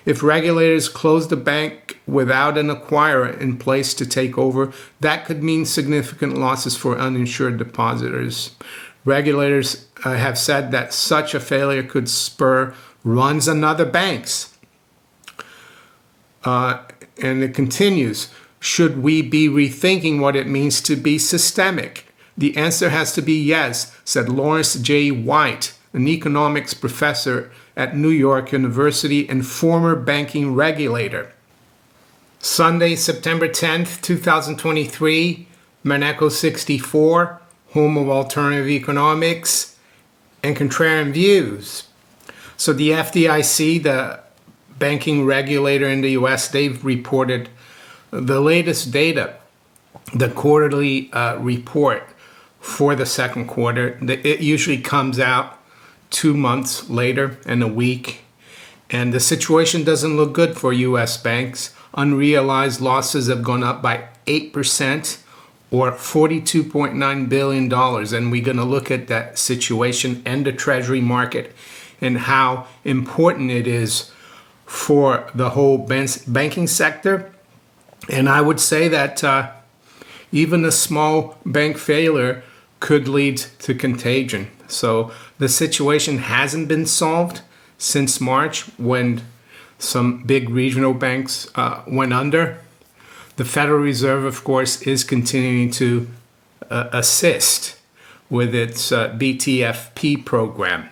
If regulators close the bank without an acquirer in place to take over, that could mean significant losses for uninsured depositors. Regulators have said that such a failure could spur runs on other banks. And it continues, should we be rethinking what it means to be systemic? The answer has to be yes, said Lawrence J. White, an economics professor at New York University and former banking regulator. Sunday, September 10th, 2023, Maneco 64, home of alternative economics and contrarian views. So the FDIC, the banking regulator in the US, they've reported the latest data, the quarterly report for the second quarter. It usually comes out 2 months later and a week. And the situation doesn't look good for US banks. Unrealized losses have gone up by 8% or $42.9 billion. And we're going to look at that situation and the Treasury market and how important it is for the whole banking sector. And I would say that even a small bank failure could lead to contagion. So the situation hasn't been solved since March when some big regional banks went under. The Federal Reserve, of course, is continuing to assist with its BTFP program.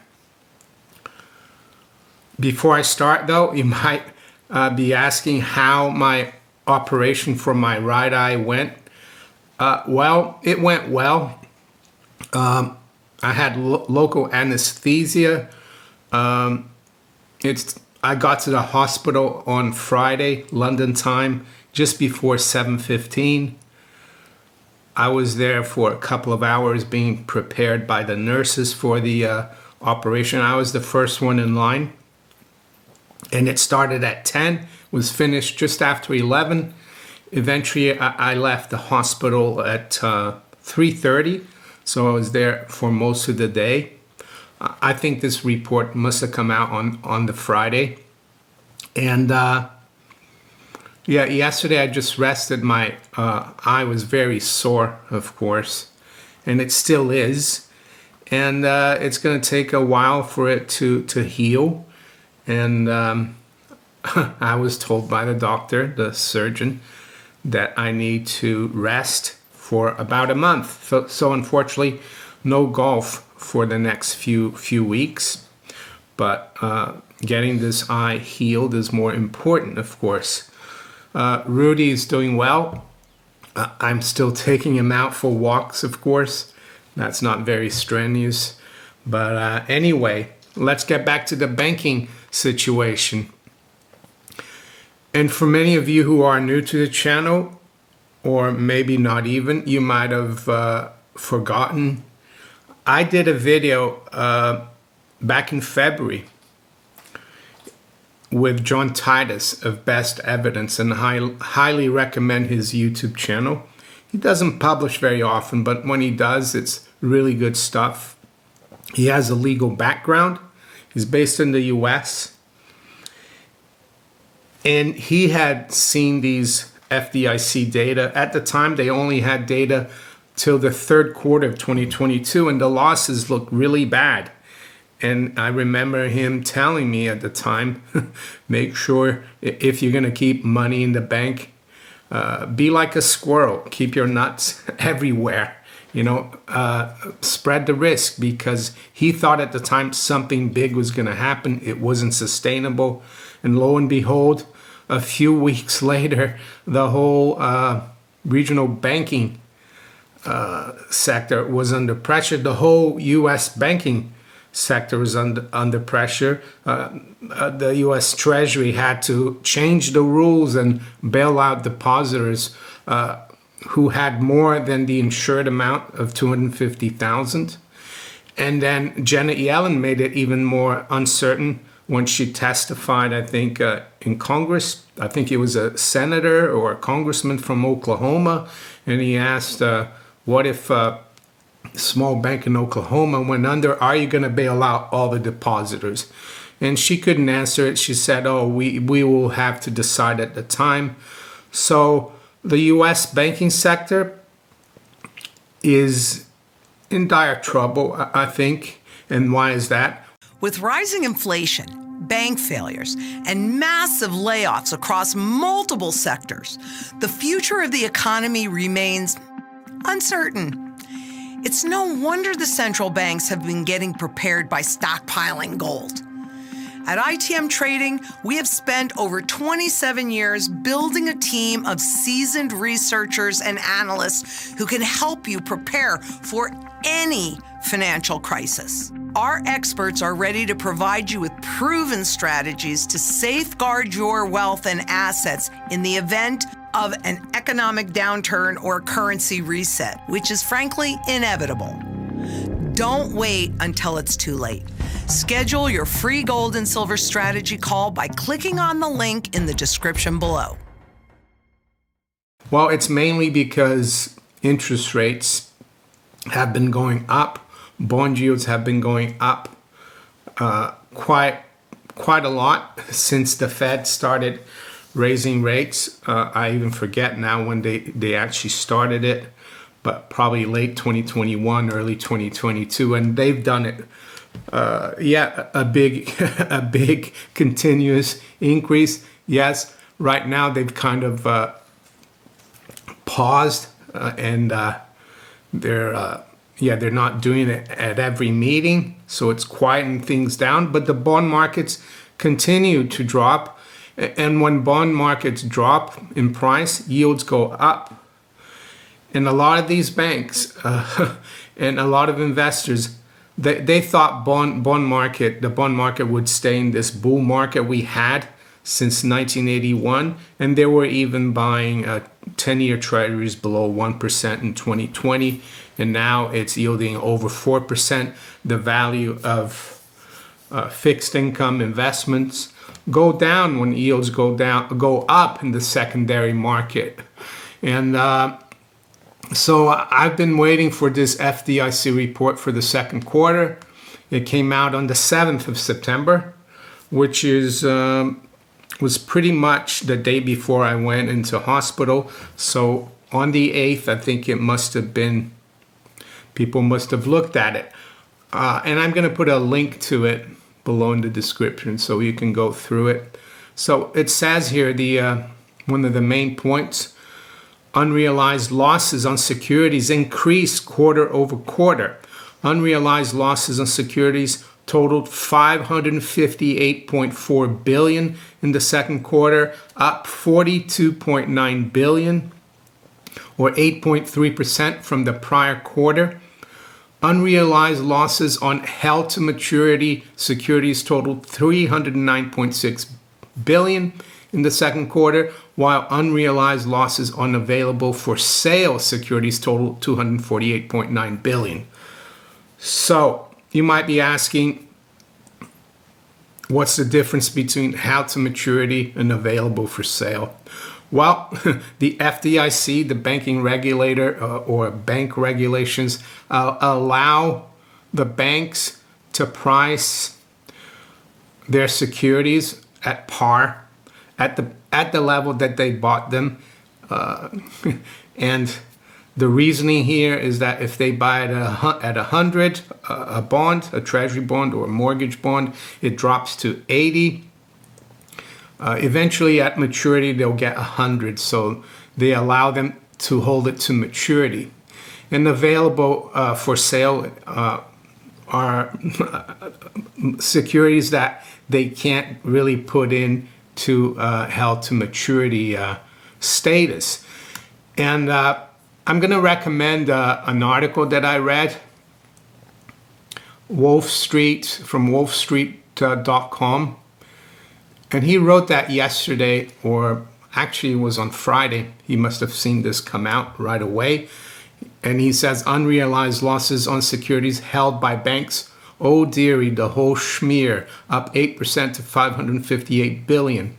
Before I start, though, you might be asking how my operation for my right eye went. Well, it went well. I had local anesthesia. I got to the hospital on Friday, London time, just before 7:15. I was there for a couple of hours being prepared by the nurses for the operation. I was the first one in line. And it started at 10, was finished just after 11. Eventually, I left the hospital at 3:30, so I was there for most of the day. I think this report must have come out on the Friday. And yesterday I just rested. My eye was very sore, of course, and it still is. And it's going to take a while for it to heal. And I was told by the doctor, the surgeon, that I need to rest for about a month. So unfortunately, no golf for the next few weeks. But getting this eye healed is more important, of course. Rudy is doing well. I'm still taking him out for walks, of course. That's not very strenuous. But anyway, let's get back to the banking situation. And for many of you who are new to the channel, or maybe not even, you might have forgotten, I did a video back in February with John Titus of Best Evidence, and I highly recommend his YouTube channel. He doesn't publish very often, but when he does, it's really good stuff. He has a legal background. He's based in the US. And he had seen these FDIC data. At the time, they only had data till the third quarter of 2022, and the losses looked really bad. And I remember him telling me at the time, make sure if you're going to keep money in the bank, be like a squirrel. Keep your nuts everywhere. Spread the risk, because he thought at the time something big was going to happen. It wasn't sustainable. And lo and behold, a few weeks later, the whole regional banking sector was under pressure. The whole U.S. banking sector was under pressure. The U.S. Treasury had to change the rules and bail out depositors who had more than the insured amount of $250,000. And then Janet Yellen made it even more uncertain when she testified, I think, in Congress. I think it was a senator or a congressman from Oklahoma. And he asked, what if a small bank in Oklahoma went under? Are you going to bail out all the depositors? And she couldn't answer it. She said, oh, we will have to decide at the time. So the U.S. banking sector is in dire trouble, I think. And why is that? With rising inflation, bank failures, and massive layoffs across multiple sectors, the future of the economy remains uncertain. It's no wonder the central banks have been getting prepared by stockpiling gold. At ITM Trading, we have spent over 27 years building a team of seasoned researchers and analysts who can help you prepare for any financial crisis. Our experts are ready to provide you with proven strategies to safeguard your wealth and assets in the event of an economic downturn or currency reset, which is frankly inevitable. Don't wait until it's too late. Schedule your free gold and silver strategy call by clicking on the link in the description below. Well, it's mainly because interest rates have been going up. Bond yields have been going up quite a lot since the Fed started raising rates. I even forget now when they actually started it, but probably late 2021, early 2022, and they've done it. A big continuous increase. Yes, right now they've kind of paused and they're not doing it at every meeting, so it's quieting things down. But the bond markets continue to drop, and when bond markets drop in price, yields go up. And a lot of these banks and a lot of investors, they thought the bond market would stay in this bull market we had since 1981, and they were even buying 10-year treasuries below 1% in 2020, and now it's yielding over 4%. The value of fixed income investments go down when yields go up in the secondary market. And so I've been waiting for this FDIC report for the second quarter. It came out on the 7th of September, which was pretty much the day before I went into hospital. So on the 8th, I think it must have been, people must have looked at it. And I'm going to put a link to it below in the description so you can go through it. So it says here, one of the main points, unrealized losses on securities increased quarter over quarter. Unrealized losses on securities totaled $558.4 billion in the second quarter, up $42.9 billion, or 8.3% from the prior quarter. Unrealized losses on held-to-maturity securities totaled $309.6 billion in the second quarter, while unrealized losses on available-for-sale securities totaled $248.9 billion. So you might be asking, what's the difference between held-to-maturity and available-for-sale? Well, the FDIC, the banking regulator, or bank regulations, allow the banks to price their securities at par, at the level that they bought them. And the reasoning here is that if they buy it at 100, a bond, a treasury bond or a mortgage bond, it drops to 80. Eventually at maturity, they'll get 100. So they allow them to hold it to maturity. And available for sale are securities that they can't really put in to held to maturity status. And I'm going to recommend an article that I read, from wolfstreet.com. And he wrote that yesterday, or actually it was on Friday. He must have seen this come out right away. And he says, unrealized losses on securities held by banks. Oh dearie, the whole schmear, up 8% to $558 billion.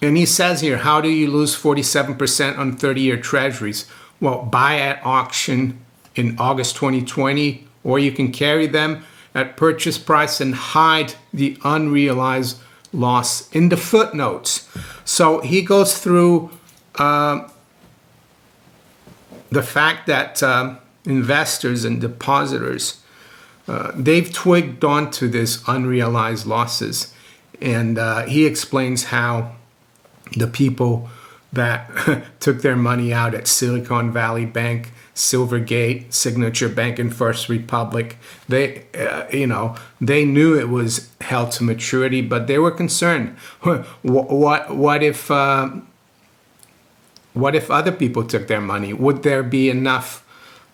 And he says here, how do you lose 47% on 30-year treasuries? Well, buy at auction in August 2020, or you can carry them at purchase price and hide the unrealized loss in the footnotes. So he goes through the fact that investors and depositors, they've twigged onto this unrealized losses. And he explains how the people that took their money out at Silicon Valley Bank, Silvergate, Signature Bank, and First Republic, they knew it was held to maturity, but they were concerned. What if other people took their money? Would there be enough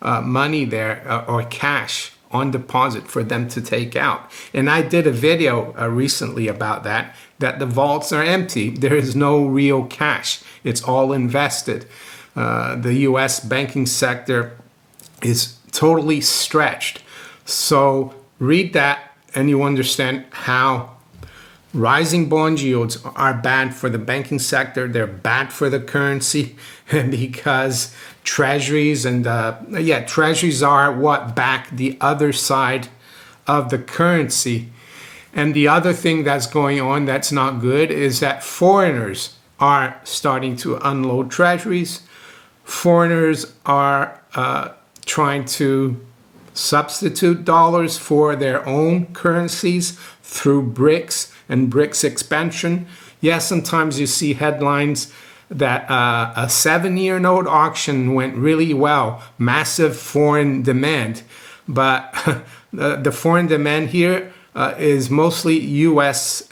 money there or cash on deposit for them to take out? And I did a video recently about that the vaults are empty. There is no real cash. It's all invested. The U.S. banking sector is totally stretched. So read that and you understand how rising bond yields are bad for the banking sector. They're bad for the currency because treasuries and treasuries are what back the other side of the currency. And the other thing that's going on that's not good is that foreigners are starting to unload treasuries. Foreigners are trying to substitute dollars for their own currencies through BRICS and BRICS expansion. Yes, sometimes you see headlines that a 7-year note auction went really well, massive foreign demand. But the foreign demand here is mostly U.S.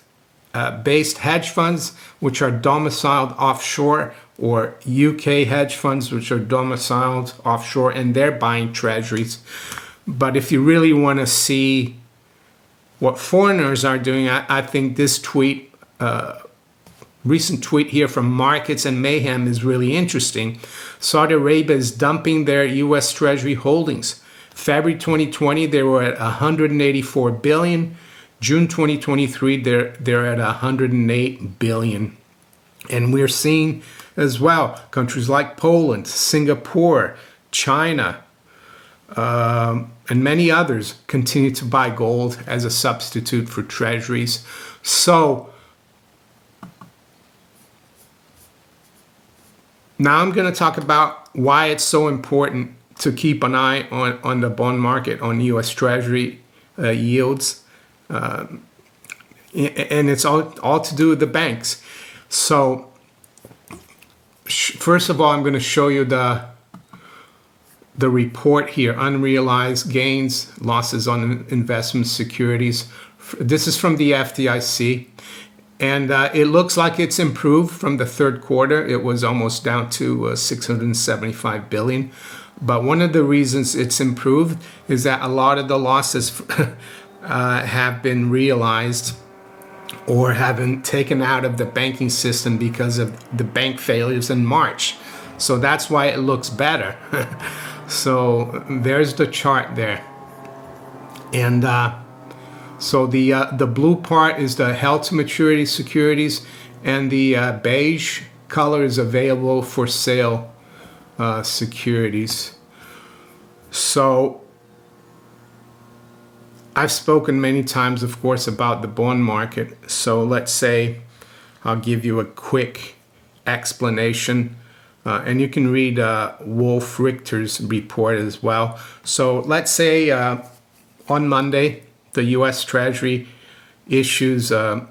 based hedge funds, which are domiciled offshore, or UK hedge funds, which are domiciled offshore, and they're buying treasuries. But if you really want to see what foreigners are doing, I think this tweet, recent tweet here from Markets and Mayhem is really interesting. Saudi Arabia is dumping their U.S. Treasury holdings. February 2020, they were at 184 billion. June 2023, they're at 108 billion. And we're seeing as well countries like Poland, Singapore, China, and many others continue to buy gold as a substitute for treasuries. So now I'm going to talk about why it's so important to keep an eye on the bond market, on U.S. Treasury yields. And it's all to do with the banks. So first of all, I'm going to show you the report here, unrealized gains, losses on investment securities. This is from the FDIC. And it looks like it's improved from the third quarter. It was almost down to 675 billion. But one of the reasons it's improved is that a lot of the losses have been realized or have been taken out of the banking system because of the bank failures in March. So that's why it looks better. So there's the chart there. And so the blue part is the held to maturity securities, and the beige color is available for sale securities. So I've spoken many times, of course, about the bond market. So let's say I'll give you a quick explanation, and you can read Wolf Richter's report as well. So let's say on Monday, the U.S. Treasury issues a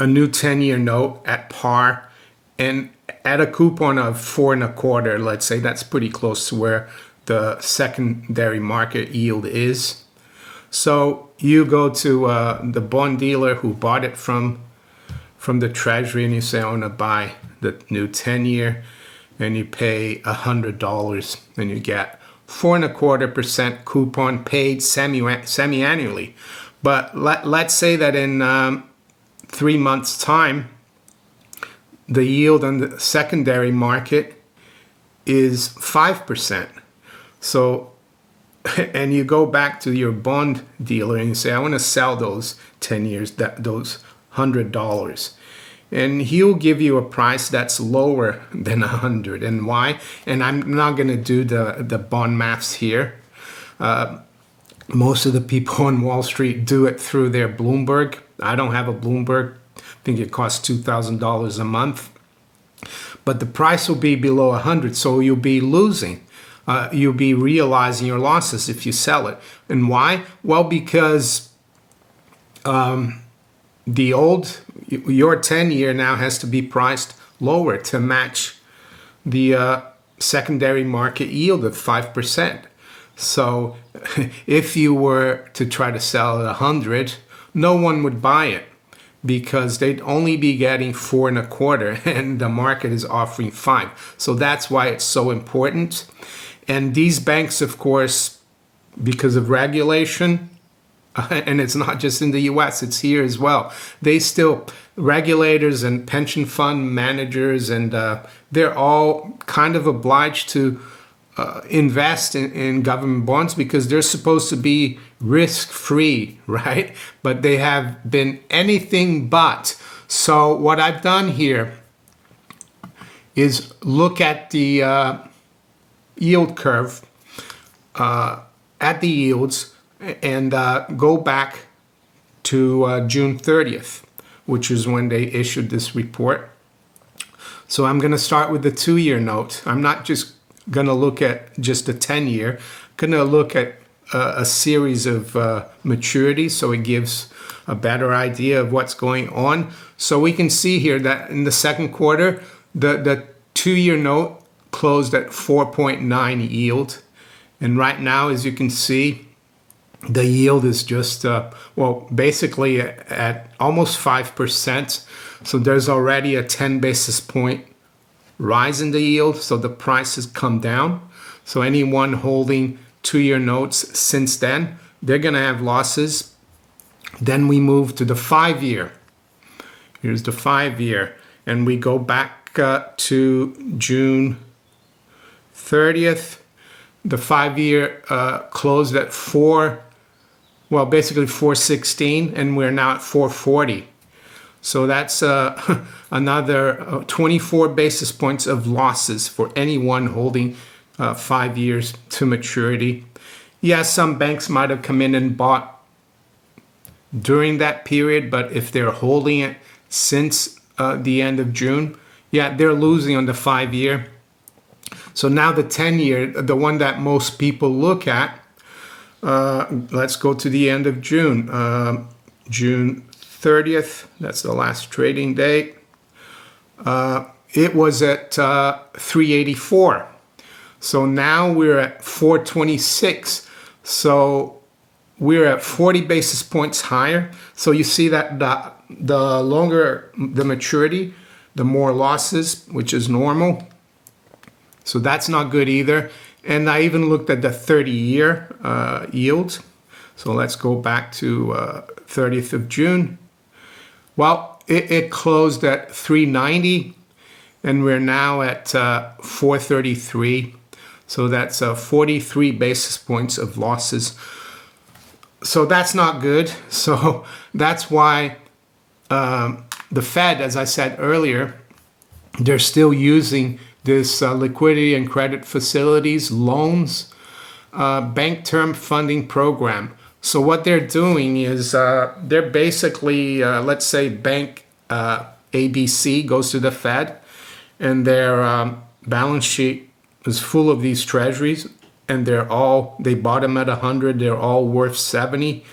new 10-year note at par and at a coupon of 4.25. Let's say that's pretty close to where the secondary market yield is. So you go to the bond dealer who bought it from the Treasury, and you say, I want to buy the new 10-year, and you pay $100, and you get 4.25% coupon paid semi-annually. But let's say that in 3 months' time, the yield on the secondary market is 5%. So, and you go back to your bond dealer and you say, I want to sell those 10 years, those $100. And he'll give you a price that's lower than 100. And why? And I'm not going to do the bond maths here. Most of the people on Wall Street do it through their Bloomberg. I don't have a Bloomberg. I think it costs $2,000 a month. But the price will be below 100, so you'll be losing. You'll be realizing your losses if you sell it. And why? Well, because your 10-year now has to be priced lower to match the secondary market yield of 5%. So if you were to try to sell at 100, no one would buy it because they'd only be getting 4.25 and the market is offering 5. So that's why it's so important. And these banks, of course, because of regulation, and it's not just in the US, it's here as well. Regulators and pension fund managers, and they're all kind of obliged to invest in government bonds because they're supposed to be risk-free, right? But they have been anything but. So what I've done here is look at the yield curve, at the yields, and go back to June 30th, which is when they issued this report. So I'm going to start with the 2-year note. I'm not just going to look at just the 10-year. I'm going to look at a series of maturities so it gives a better idea of what's going on. So we can see here that in the second quarter, the 2-year note closed at 4.9 yield. And right now, as you can see, the yield is just, basically at almost 5%. So there's already a 10 basis point rise in the yield. So the price has come down. So anyone holding 2-year notes since then, they're going to have losses. Then we move to the 5-year. Here's the 5-year. And we go back to June 30th. The 5-year closed at 416, and we're now at 440. So that's another 24 basis points of losses for anyone holding 5 years to maturity. Yes, some banks might have come in and bought during that period, but if they're holding it since the end of June, they're losing on the 5-year. So now the 10-year, the one that most people look at, let's go to the end of June. June 30th, that's the last trading date. It was at 384. So now we're at 426. So we're at 40 basis points higher. So you see that the longer the maturity, the more losses, which is normal. So that's not good either. And I even looked at the 30-year yield. So let's go back to 30th of June. Well, it closed at 390, and we're now at 433. So that's 43 basis points of losses. So that's not good. So that's why the Fed, as I said earlier, they're still using this liquidity and credit facilities, loans, bank term funding program. So what they're doing is they're basically, let's say bank ABC goes to the Fed, and their balance sheet is full of these treasuries, and they bought them at 100, they're all worth 70,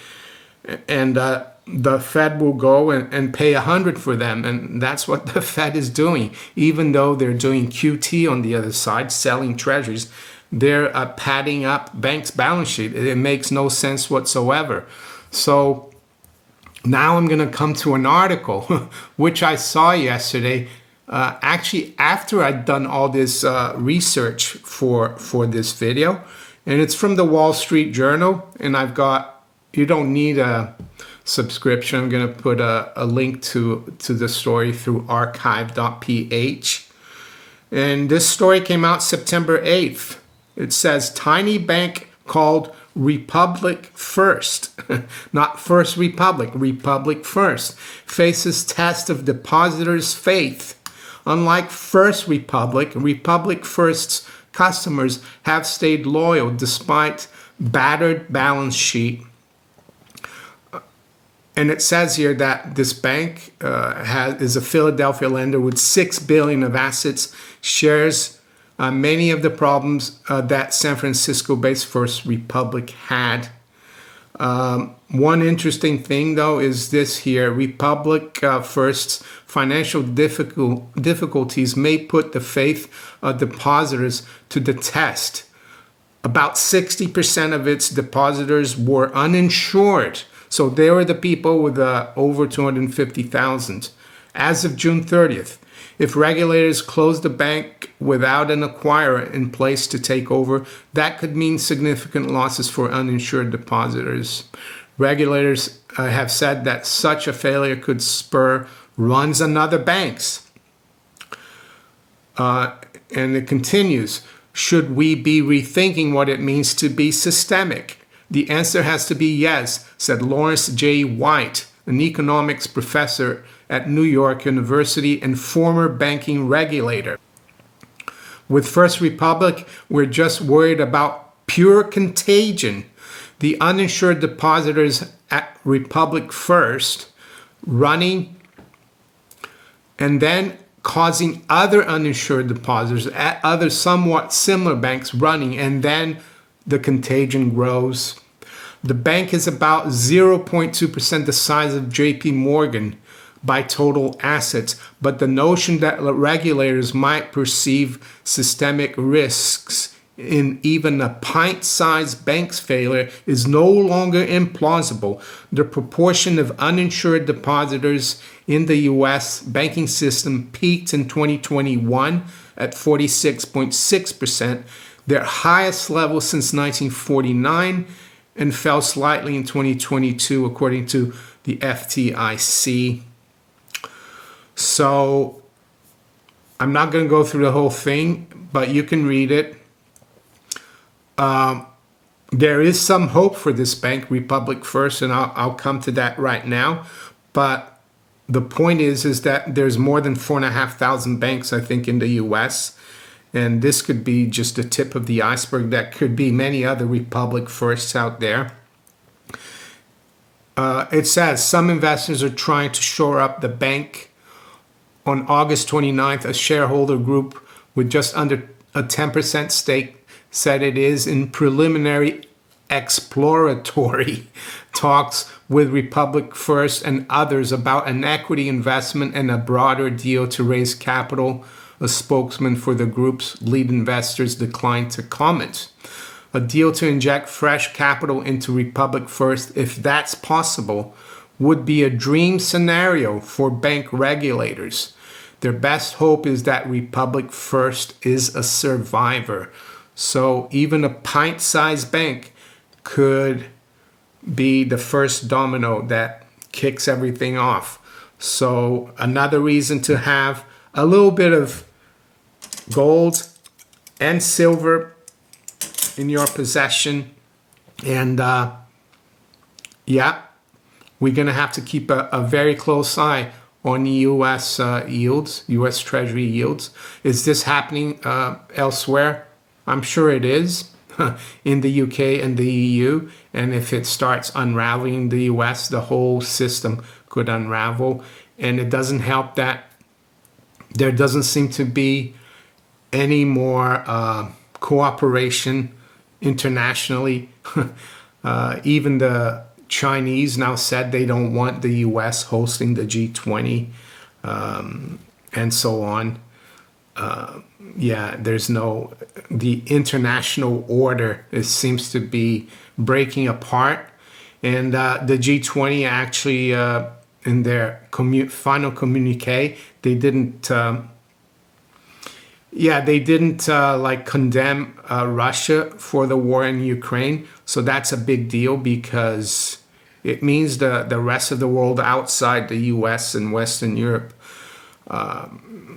and the Fed will go and pay 100 for them. And that's what the Fed is doing. Even though they're doing QT on the other side, selling treasuries, they're padding up banks' balance sheet. It makes no sense whatsoever. So now I'm going to come to an article, which I saw yesterday, actually after I'd done all this research for this video. And it's from the Wall Street Journal. And you don't need a subscription. I'm going to put a link to the story through archive.ph. And this story came out September 8th. It says, tiny bank called Republic First, not First Republic, Republic First, faces test of depositors' faith. Unlike First Republic, Republic First's customers have stayed loyal despite battered balance sheet. And it says here that this bank is a Philadelphia lender with $6 billion of assets, shares many of the problems that San Francisco-based First Republic had. One interesting thing, though, is this here. Republic First's financial difficulties may put the faith of depositors to the test. About 60% of its depositors were uninsured. So they were the people with over 250,000 as of June 30th. If regulators close the bank without an acquirer in place to take over, that could mean significant losses for uninsured depositors. Regulators have said that such a failure could spur runs on other banks. And it continues, should we be rethinking what it means to be systemic? The answer has to be yes, said Lawrence J. White, an economics professor at New York University and former banking regulator. With First Republic, we're just worried about pure contagion. The uninsured depositors at Republic First running and then causing other uninsured depositors at other somewhat similar banks running, and then the contagion grows. The bank is about 0.2% the size of JP Morgan by total assets, but the notion that regulators might perceive systemic risks in even a pint-sized bank's failure is no longer implausible. The proportion of uninsured depositors in the U.S. banking system peaked in 2021 at 46.6%, their highest level since 1949, and fell slightly in 2022, according to the FDCI. So I'm not going to go through the whole thing, but you can read it. There is some hope for this bank, Republic First, and I'll come to that right now. But the point is that there's more than 4,500 banks, I think, in the U.S., and this could be just the tip of the iceberg. That could be many other Republic Firsts out there. It says some investors are trying to shore up the bank. On August 29th, a shareholder group with just under a 10% stake said it is in preliminary exploratory talks with Republic First and others about an equity investment and a broader deal to raise capital. A spokesman for the group's lead investors declined to comment. A deal to inject fresh capital into Republic First, if that's possible, would be a dream scenario for bank regulators. Their best hope is that Republic First is a survivor. So even a pint-sized bank could be the first domino that kicks everything off. So another reason to have a little bit of gold and silver in your possession. And yeah, we're going to have to keep a very close eye on U.S. yields, U.S. Treasury yields. Is this happening elsewhere? I'm sure it is in the UK and the EU. And if it starts unraveling in the US, the whole system could unravel. And it doesn't help that there doesn't seem to be any more cooperation internationally. Even the Chinese now said they don't want the US hosting the G20 and so on. Yeah, the international order, it seems to be breaking apart. And the G20 actually, in their final communique, they didn't condemn Russia for the war in Ukraine. So that's a big deal because it means the rest of the world outside the US and Western Europe,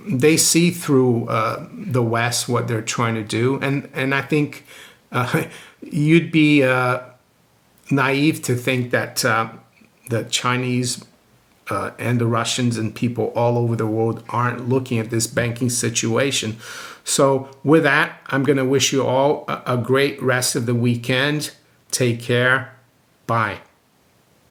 they see through the West what they're trying to do. And I think you'd be naive to think that the Chinese and the Russians and people all over the world aren't looking at this banking situation. So with that, I'm going to wish you all a great rest of the weekend. Take care. Bye.